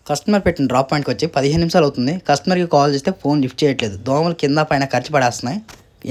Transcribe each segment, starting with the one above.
Customer పెట్టిన drop పాయింట్కి వచ్చి 15 నిమిషాలు అవుతుంది. కస్టమర్కి కాల్ చేస్తే ఫోన్ లిఫ్ట్ చేయట్లేదు. దోమలు కింద పైన ఖర్చు పడేస్తున్నాయి.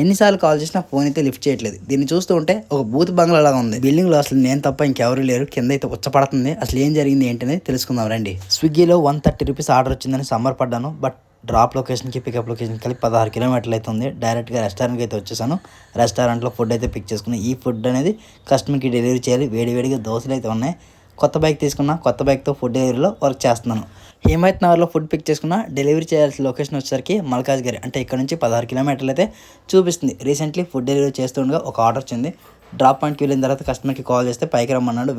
ఎన్నిసార్లు కాల్ చేసినా ఫోన్ అయితే లిఫ్ట్ చేయట్లేదు. దీన్ని చూస్తూ ఉంటే ఒక బూత్ బంగ్లా లాగా ఉంది. బిల్డింగ్లో అసలు నేను తప్ప ఇంకెవరు లేరు. కింద అయితే ఉచ్చపడుతుంది. అసలు ఏం జరిగింది ఏంటనేది తెలుసుకుందాం రండి. స్విగ్గీలో 130 రూపీస్ ఆర్డర్ వచ్చిందని సంబరపడ్డాను. బట్ డ్రాప్ లొకేషన్కి పికప్ లొకేషన్కి కలిపి 16 కిలోమీటర్లు అవుతుంది. డైరెక్ట్గా రెస్టారెంట్కి అయితే వచ్చేసాను. రెస్టారెంట్లో ఫుడ్ అయితే పిక్ చేసుకుని ఈ ఫుడ్ అనేది కస్టమర్కి డెలివరీ చేయాలి. వేడివేడిగా దోశలు అయితే ఉన్నాయి. కొత్త బైక్ తీసుకున్నా. కొత్త బైక్తో ఫుడ్ డెలివరీలో వర్క్ చేస్తున్నాను. హిమాయత్ నగర్లో ఫుడ్ పిక్ చేసుకున్న డెలివరీ చేయాల్సిన లొకేషన్ వచ్చేసరికి మల్కాజ్గిరి, అంటే ఇక్కడ నుంచి 16 కిలోమీటర్లు అయితే చూపిస్తుంది. రీసెంట్లీ ఫుడ్ డెలివరీ చేస్తుండగా ఒక ఆర్డర్ వచ్చింది. డ్రాప్ పాయింట్కి వెళ్ళిన తర్వాత కస్టమర్కి కాల్ చేస్తే పైకి రమ్మన్నాడు.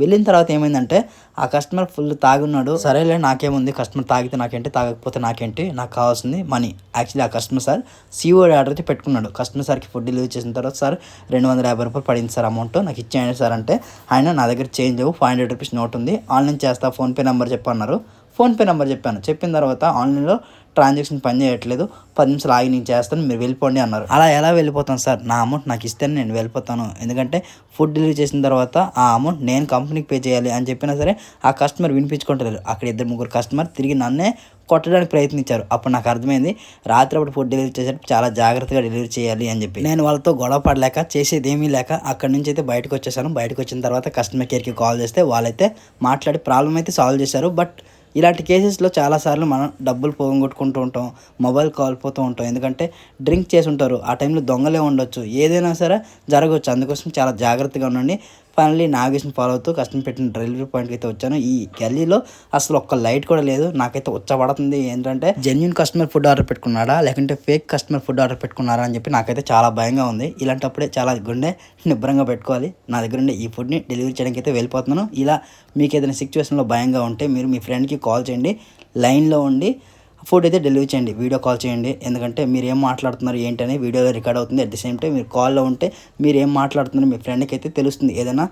వెళ్ళిన తర్వాత ఏమైందంటే ఆ కస్టమర్ ఫుల్ తాగున్నాడు. సరేలే నాకేముంది, కస్టమర్ తాగితే నాకేంటి, తాగకపోతే నాకేంటి, నాకు కావాల్సింది మనీ. యాక్చువల్లీ ఆ కస్టమర్ సార్ సిఓడి ఆర్డర్ అయితే పెట్టుకున్నాడు. కస్టమర్ సార్కి ఫుడ్ డెలివరీ చేసిన తర్వాత సార్ 250 రూపాయలు పడింది సార్ అమౌంట్, నాకు ఇచ్చేయండి సార్ అంటే ఆయన నా దగ్గర చేంజ్ 500 రూపీస్ నోట్ ఉంది, ఆన్లైన్ చేస్తా, ఫోన్పే నెంబర్ చెప్పన్నారు. ఫోన్పే నెంబర్ చెప్పాను. చెప్పిన తర్వాత ఆన్లైన్లో ట్రాన్సాక్షన్ పని చేయట్లేదు, 10 నిమిషాలు ఆగి నేను చేస్తాను, మీరు వెళ్ళిపోండి అన్నారు. అలా ఎలా వెళ్ళిపోతాను సార్, నా అమౌంట్ నాకు ఇస్తేనే నేను వెళ్ళిపోతాను, ఎందుకంటే ఫుడ్ డెలివరీ చేసిన తర్వాత ఆ అమౌంట్ నేను కంపెనీకి పే చేయాలి అని చెప్పినా సరే ఆ కస్టమర్ వినిపించుకుంటారు. అక్కడ 2-3 కస్టమర్ తిరిగి నన్నే కొట్టడానికి ప్రయత్నించారు. అప్పుడు నాకు అర్థమైంది రాత్రి అప్పుడు ఫుడ్ డెలివరీ చేసేటప్పుడు చాలా జాగ్రత్తగా డెలివరీ చేయాలి అని చెప్పి. నేను వాళ్ళతో గొడవ పడలేక, చేసేది ఏమీ లేక అక్కడి నుంచి అయితే బయటకు వచ్చేసాను. బయటకు వచ్చిన తర్వాత కస్టమర్ కేర్కి కాల్ చేస్తే వాళ్ళైతే మాట్లాడి ప్రాబ్లం అయితే సాల్వ్ చేశారు. బట్ ఇలాంటి కేసెస్లో చాలాసార్లు మనం డబ్బులు పోగొట్టుకుంటూ ఉంటాం, మొబైల్ కాలిపోతూ ఉంటాం. ఎందుకంటే డ్రింక్ చేసి ఉంటారు, ఆ టైంలో దొంగలే ఉండొచ్చు, ఏదైనా సరే జరగవచ్చు. అందుకోసం చాలా జాగ్రత్తగా ఉండండి. ఫైనల్లీ నావిగేషన్ ఫాలో అవుతూ కస్టమర్ పెట్టిన డెలివరీ పాయింట్కి అయితే వచ్చాను. ఈ గల్లీలో అసలు ఒక్క లైట్ కూడా లేదు. నాకైతే ఉచ్చబడుతుంది. ఏంటంటే జెన్యూన్ కస్టమర్ ఫుడ్ ఆర్డర్ పెట్టుకున్నాడా లేకుంటే ఫేక్ కస్టమర్ ఫుడ్ ఆర్డర్ పెట్టుకున్నారా అని చెప్పి నాకైతే చాలా భయంగా ఉంది. ఇలాంటప్పుడే చాలా గుండె నిబ్బరంగా పెట్టుకోవాలి. నా దగ్గర ఉండే ఈ ఫుడ్ని డెలివరీ చేయడానికి అయితే వెళ్ళిపోతున్నాను. ఇలా మీకు ఏదైనా సిచ్యువేషన్లో భయంగా ఉంటే మీరు మీ ఫ్రెండ్కి కాల్ చేయండి, లైన్లో ఉండి ఫుడ్ అయితే డెలివరీ చేయండి, వీడియో కాల్ చేయండి. ఎందుకంటే మీరు ఏం మాట్లాడుతున్నారు ఏంటనే వీడియోలో రికార్డ్ అవుతుంది. అట్ ది సేమ్ టైం మీరు కాల్లో ఉంటే మీరు ఏం మాట్లాడుతున్నారు మీ ఫ్రెండ్కి అయితే తెలుస్తుంది. ఏదైనా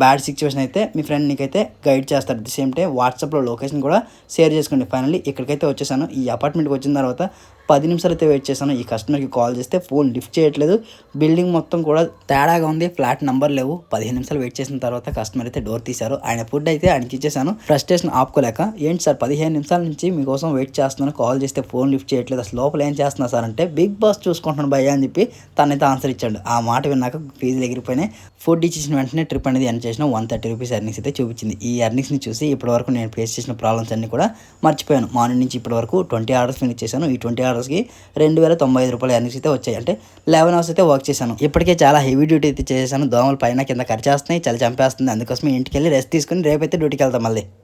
బ్యాడ్ సిచ్యువేషన్ అయితే మీ ఫ్రెండ్ నీకైతే గైడ్ చేస్తారు. అట్ ది సేమ్ టైం వాట్సాప్లో లొకేషన్ కూడా షేర్ చేసుకోండి. ఫైనల్లీ ఇక్కడికైతే వచ్చేసాను. ఈ అపార్ట్మెంట్కి వచ్చిన తర్వాత 10 నిమిషాలు అయితే వెయిట్ చేశాను. ఈ కస్టమర్కి కాల్ చేస్తే ఫోన్ లిఫ్ట్ చేయట్లేదు. బిల్డింగ్ మొత్తం కూడా తేడాగా ఉంది, ఫ్లాట్ నెంబర్ లేవు. 15 నిమిషాలు వెయిట్ చేసిన తర్వాత కస్టమర్ అయితే డోర్ తీశారు. ఆయన ఫుడ్ అయితే ఆయనకి ఇచ్చేసాను. ఫ్రస్ట్రేషన్ ఆపుకోలేక, ఏంటి సార్ 15 నిమిషాల నుంచి మీకోసం వెయిట్ చేస్తున్నాను, కాల్ చేస్తే ఫోన్ లిఫ్ట్ చేయట్లేదు, అసలు లోపల ఏం చేస్తున్నా సార్ అంటే బిగ్ బాస్ చూసుకుంటున్నాను భయ్యా అని చెప్పి తనైతే ఆన్సర్ ఇచ్చాడు. ఆ మాట విన్నాక ఫీజులు ఎగిరిపోయినాయి. ఫుడ్ ఇచ్చేసిన వెంటనే ట్రిప్ అనేది ఎర్న్ చేసిన 130 రూపీస్ ఎర్నింగ్స్ అయితే చూపించింది. ఈ ఎర్నింగ్స్ని చూసి ఇప్పటివరకు నేను ఫేస్ చేసిన ప్రాబ్లమ్స్ అన్ని కూడా మర్చిపోయాను. మార్నింగ్ నుంచి ఇప్పటి వరకు 20 ఆర్డర్స్ ఫినిష్ చేశాను. ఈ 20 ఆర్డర్స్కి 2095 రూపాయలు ఎర్నింగ్స్ అయితే వచ్చాయి. అంటే 11 అవర్స్ అయితే వర్క్ చేశాను. ఇప్పటికే చాలా హెవీ డ్యూటీ అయితే చేశాను. దోమలు పైన కింద ఖర్చేస్తున్నాయి, చలి చంపేస్తుంది. అందుకోసం ఇంటికి వెళ్ళి రెస్ట్ తీసుకుని రేపైతే డ్యూటీకి వెళ్తాం మళ్ళీ.